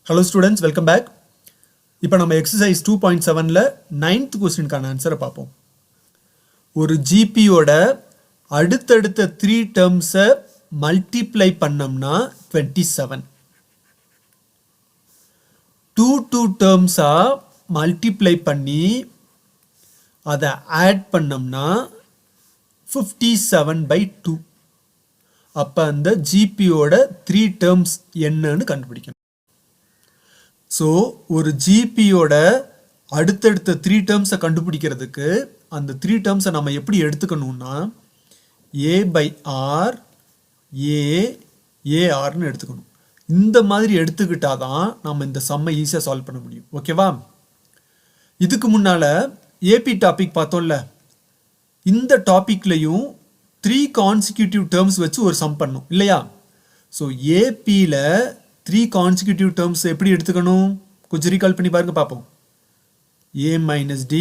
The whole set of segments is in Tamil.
Hello students, welcome back. இப்போ நம்ம exercise 2.7ல 9th questionக்கான ஆன்சரை பார்ப்போம். ஒரு GPயோட அடுத்தடுத்த 3 termsஐ multiply பண்ணோம்னா 27. 2 termsஆ multiply பண்ணி அதை add பண்ணோம்னா 57/2. அப்போ அந்த GPயோட 3 terms என்னன்னு கண்டுபிடிக்கணும். ஸோ ஒரு ஜிபியோட அடுத்தடுத்த 3 டேர்ம்ஸை கண்டுபிடிக்கிறதுக்கு அந்த 3 டேர்ம்ஸை நம்ம எப்படி எடுத்துக்கணும்னா a/r ஏஆர்னு எடுத்துக்கணும். இந்த மாதிரி எடுத்துக்கிட்டால் தான் நம்ம இந்த சம்மை ஈஸியாக சால்வ் பண்ண முடியும். ஓகேவா? இதுக்கு முன்னால் ஏபி டாபிக் பார்த்தோம்ல, இந்த டாப்பிக்லையும் 3 கான்சிக்யூட்டிவ் டேர்ம்ஸ் வச்சு ஒரு சம் பண்ணோம் இல்லையா? ஸோ ஏபியில் 3 கான்சிக்யூட்டிவ் டேர்ம்ஸ் எப்படி எடுத்துக்கணும் கொஞ்சம் ரீகால் பண்ணி பாருங்க பார்ப்போம். a minus d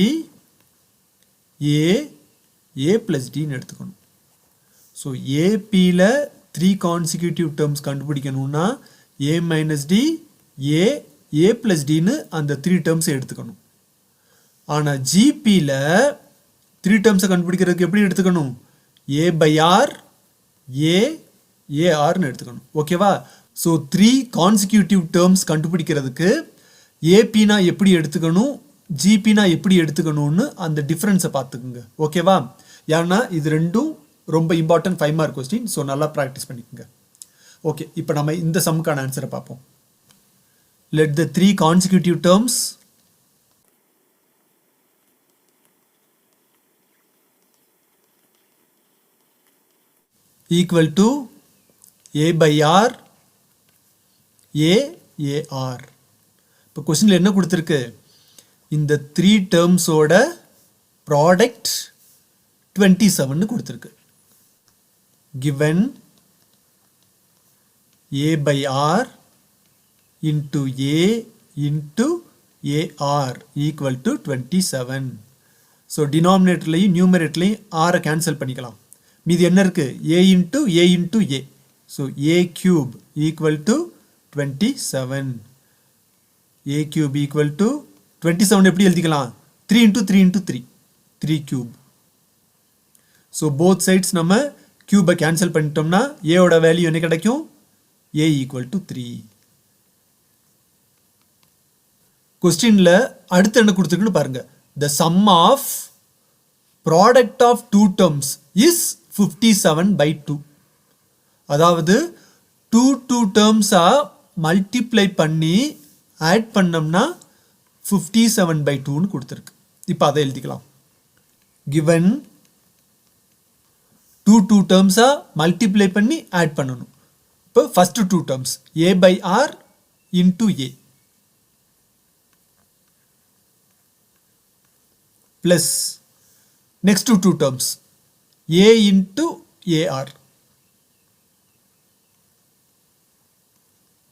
a plus dன்னு எடுத்துக்கணும். ஸோ ஏபியில் 3 கான்சிக்யூட்டிவ் டேர்ம்ஸ் கண்டுபிடிக்கணும்னா a minus d a plus dன்னு அந்த 3 டேர்ம்ஸை எடுத்துக்கணும். ஆனால் ஜிபியில் 3 டேர்ம்ஸை கண்டுபிடிக்கிறதுக்கு எப்படி எடுத்துக்கணும் a/r ஏஆர்னு எடுத்துக்கணும். ஓகேவா? ஸோ 3 கான்சிக்யூட்டிவ் டேர்ம்ஸ் கண்டுபிடிக்கிறதுக்கு ஏபினா எப்படி எடுத்துக்கணும் ஜிபினா எப்படி எடுத்துக்கணும்னு அந்த டிஃப்ரென்ஸை பார்த்துக்குங்க. ஓகேவா? ஏன்னா இது ரெண்டும் ரொம்ப இம்பார்ட்டன்ட் 5 மார்க் கொஸ்டின். ஸோ நல்லா ப்ராக்டிஸ் பண்ணிக்கோங்க. ஓகே, இப்போ நம்ம இந்த சம்முக்கான ஆன்சரை பார்ப்போம். Let the 3 consecutive terms equal to a/r a r. இப்போ கொஸ்டினில் என்ன கொடுத்துருக்கு? இந்த 3 டேர்ம்ஸோட ப்ராடக்ட் 27ன்னு கொடுத்துருக்கு. given a/r into a into ar equal to 27. So டினாமினேட்டர்லையும் நியூமரேட்டர்லையும் ஆரை கேன்சல் பண்ணிக்கலாம். மீது என்ன இருக்கு? a into a. So a cube equal to 27. a cube equal to 27 எப்படி எழுதிக்கலாம்? 3 into 3 into 3 3 cube. So both sides நம்ம கியூபை கேன்சல் பண்ணிட்டோம்னா ஏவோட வேல்யூ என்ன கிடைக்கும்? a equal to 3. கொஸ்டின்ல அடுத்து என்ன கொடுத்துருக்குன்னு பாருங்க. the sum of product of 2 terms is 57/2. அதாவது 2 டேர்ம்ஸா மல்டிப்ளை பண்ணி ஆட் பண்ணோம்னா 57/2ன்னு கொடுத்துருக்கு. இப்போ அதை எழுதிக்கலாம். given 2 டேர்ம்ஸா மல்டிப்ளை பண்ணி ஆட் பண்ணணும். இப்போ first 2 terms a/r into a plus next 2 terms a into ar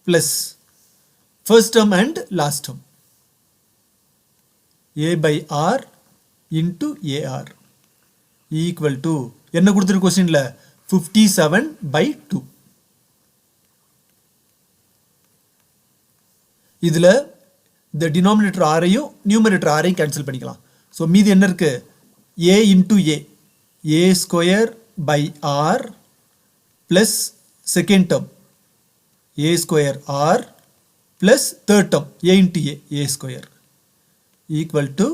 plus first term and last term a/r into ar equal to என்ன கொடுத்துருக்கு கொஸ்டின்ல? 57/2. இதுல இந்த டினாமினேட்டர் ஆரையும் நியூமரேட்டர் ஆரையும் கேன்சல் பண்ணிக்கலாம். ஸோ மீது என்ன இருக்கு? a into a square by r plus second term a square r plus third term a into a square equal to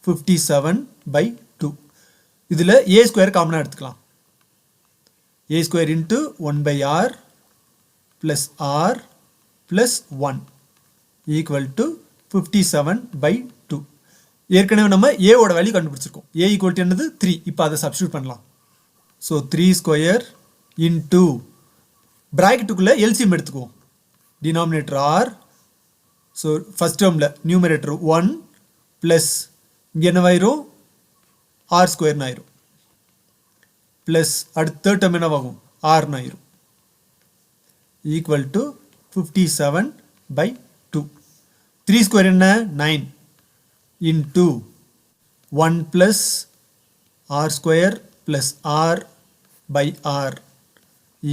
57/2. இதில் a square காமனாக எடுத்துக்கலாம். a square into 1/r plus r plus 1 equal to 57/2. ஏற்கனவே நம்ம ஏவோட வேல்யூ கண்டுபிடிச்சிருக்கோம். a equal to என்னது? 3. இப்போ அதை சப்ஸ்டியூட் பண்ணலாம். ஸோ 3 ஸ்கொயர் இன்டூ ப்ராக்கெட்டுக்குள்ளே எல்சிஎம் எடுத்துக்குவோம். Denominator r. ஸோ ஃபஸ்ட் டேர்மில் நியூமரேட்டர் 1 ப்ளஸ் இங்கே என்னவாயிரும்? ஆர் ஸ்கொயர்னு ஆயிரும். ப்ளஸ் அடுத்த தேர்ட் டேர்ம் என்னவாகும்? ஆர்னு ஆயிரும். Equal to 57/2. 3 ஸ்கொயர் என்ன? 9 into 1 plus r square plus r by r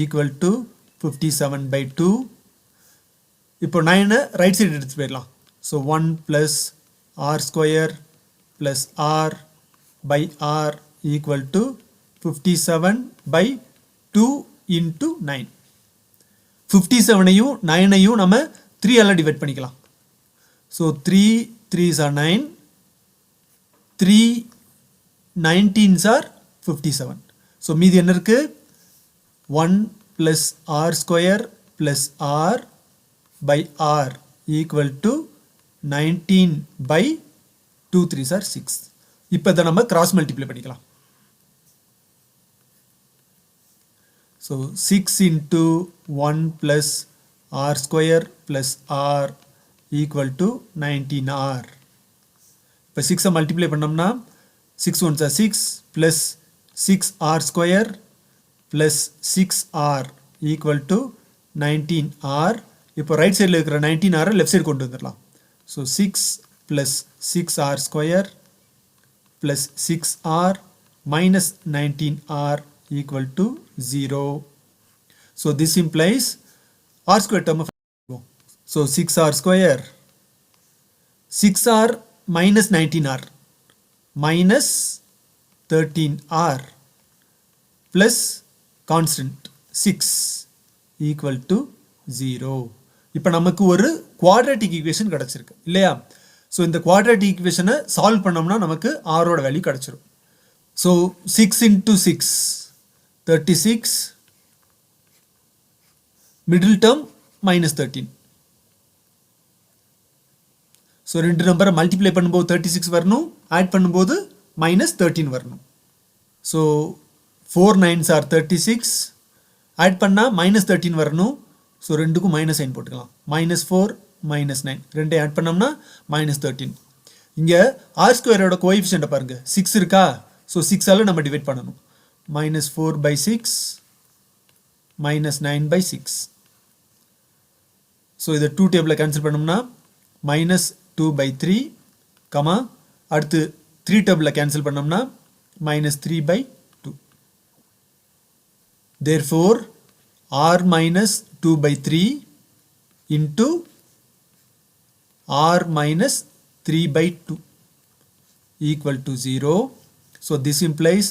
equal to 57/2 இப்போ 9 ரைட் சைடு எடுத்து போயிடலாம். So 1 plus r square plus r by r equal to 57 by 2 into 9. 57ஐயும் 9ஐயும் நம்ம 3ஆல் டிவைட் பண்ணிக்கலாம். So 3 3s are 9, 3 19s are 57. So மீதி என்ன இருக்கு? 1 plus r square plus r by r equal to 19 by 2 3s are 6. இப்போ இதை நம்ம cross multiply பண்ணிக்கலாம். So 6 into 1 plus r square plus r equal to 19r. இப்போ 6 multiply பண்ணோம்னா 6 ones are 6 plus 6r square plus 6r equal to 19r. இப்போ ரைட் சைடில் இருக்கிற 19r லெஃப்ட் சைடு கொண்டு வந்துடலாம். So 6 plus 6r square plus 6r minus 19r equal to 0. So this implies r square term of. So 6r square, 6r minus 19r minus 13r plus constant 6 equal to 0. இப்போ நமக்கு ஒரு குவாட்ராட்டிக் ஈக்குவேஷன் கிடச்சிருக்கு இல்லையா? ஸோ இந்த குவாட்ராட்டிக் ஈக்குவேஷனை சால்வ் பண்ணோம்னா நமக்கு ஆரோட வேல்யூ கிடச்சிரும். So 6 into 6 36, middle term minus 13. So ரெண்டு நம்பரை மல்டிப்ளை பண்ணும்போது 36 வரணும், ஆட் பண்ணும்போது minus 13 வரணும். ஸோ 4 9s are 36, ஆட் பண்ணால் minus 13 வரணும். ஸோ ரெண்டுக்கும் மைனஸ் சைன் போட்டுக்கலாம். -4 -9 ரெண்டே ஆட் பண்ணோம்னா -13. இங்கே ஆர் ஸ்கொயரோட கோஎஃபிஷியண்ட்டை பாருங்கள், 6 இருக்கா? ஸோ 6ஆல் நம்ம டிவைட் பண்ணணும். -4 by 6 -9 by 6. ஸோ இதை 2 டேபிளில் கேன்சல் பண்ணோம்னா -2 by 3, கமா அடுத்து 3 டேபிளில் கேன்சல் பண்ணோம்னா -3 by 2. Therefore r minus 2 by 3 into r minus 3 by 2 equal to 0. So this implies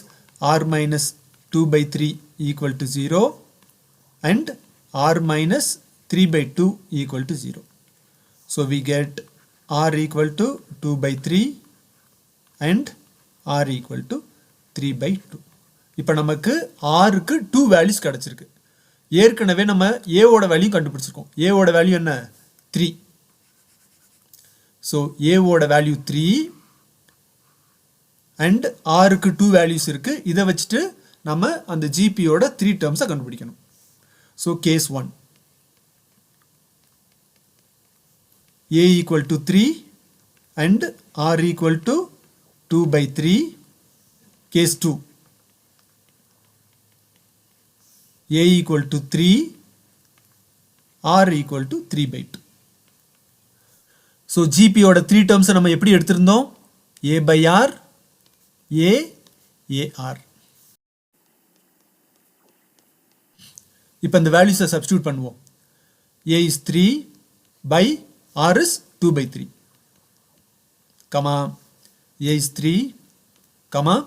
r minus 2 by 3 equal to 0 and r minus 3 by 2 equal to 0. So we get r equal to 2 by 3 and r equal to 3 by 2. இப்போ நமக்கு rக்கு 2 வேல்யூஸ் கிடச்சிருக்கு. ஏற்கனவே நம்ம ஏவோட வேல்யூ கண்டுபிடிச்சிருக்கோம். ஏவோட வேல்யூ என்ன? 3. ஸோ ஏவோட வேல்யூ 3 அண்ட் ஆருக்கு 2 வேல்யூஸ் இருக்கு. இதை வச்சுட்டு நம்ம அந்த ஜிபியோட 3 டேர்ம்ஸை கண்டுபிடிக்கணும். So case 1 a equal to 3 and r equal to 2 by 3. Case 2 a equal to 3, r equal to 3 by 2. So GP ஓட 3 terms நம்ம எப்படி எடுத்திருந்தோம்? a by r, a, ar. இப்போ இந்த வேல்யூஸை சப்ஸ்டியூட் பண்ணுவோம். a is 3 by r is 2 by 3. Comma a is 3, comma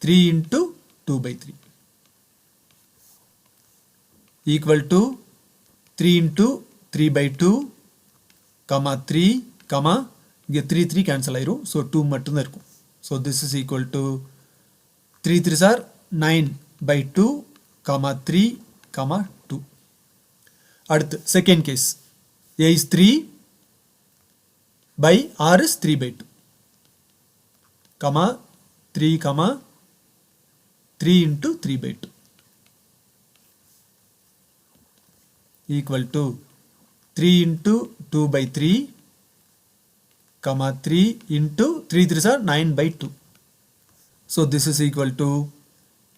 3 into 2 by 3. Equal to 3 into 3 by 2, comma 3, comma இங்கே 3 3 cancel ஆயிரும். ஸோ 2 மட்டும்தான் இருக்கும். So this is equal to 3 3s are 9 by 2, comma 3, comma 2. அடுத்து second case a is 3 by r is 3 by 2, comma 3, comma 3 into 3 by 2. Equal to 3 into 2 by 3, comma 3 into 3 3s are 9 by 2. So this is equal to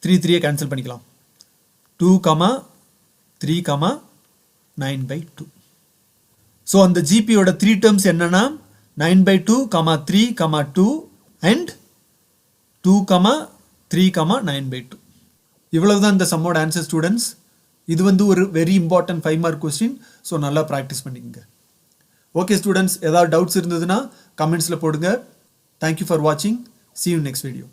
3 3 cancel பண்ணிக்கலாம். 2, comma 3, comma 9 by 2. So அந்த GP ஓட 3 terms என்னன்னா 9 by 2, comma 3, comma 2 and 2, comma 3, comma 9 by 2. இவ்வளவுதான் இந்த சம்மோட ஆன்சர் ஸ்டூடெண்ட்ஸ். இது வந்து ஒரு very important 5 mark question. So நல்லா ப்ராக்டிஸ் பண்ணிக்கங்க. ஓகே ஸ்டூடெண்ட்ஸ், ஏதாவது டவுட்ஸ் இருந்ததுன்னா கமெண்ட்ஸில் போடுங்க. தேங்க்யூ ஃபார் வாட்சிங். See you next video.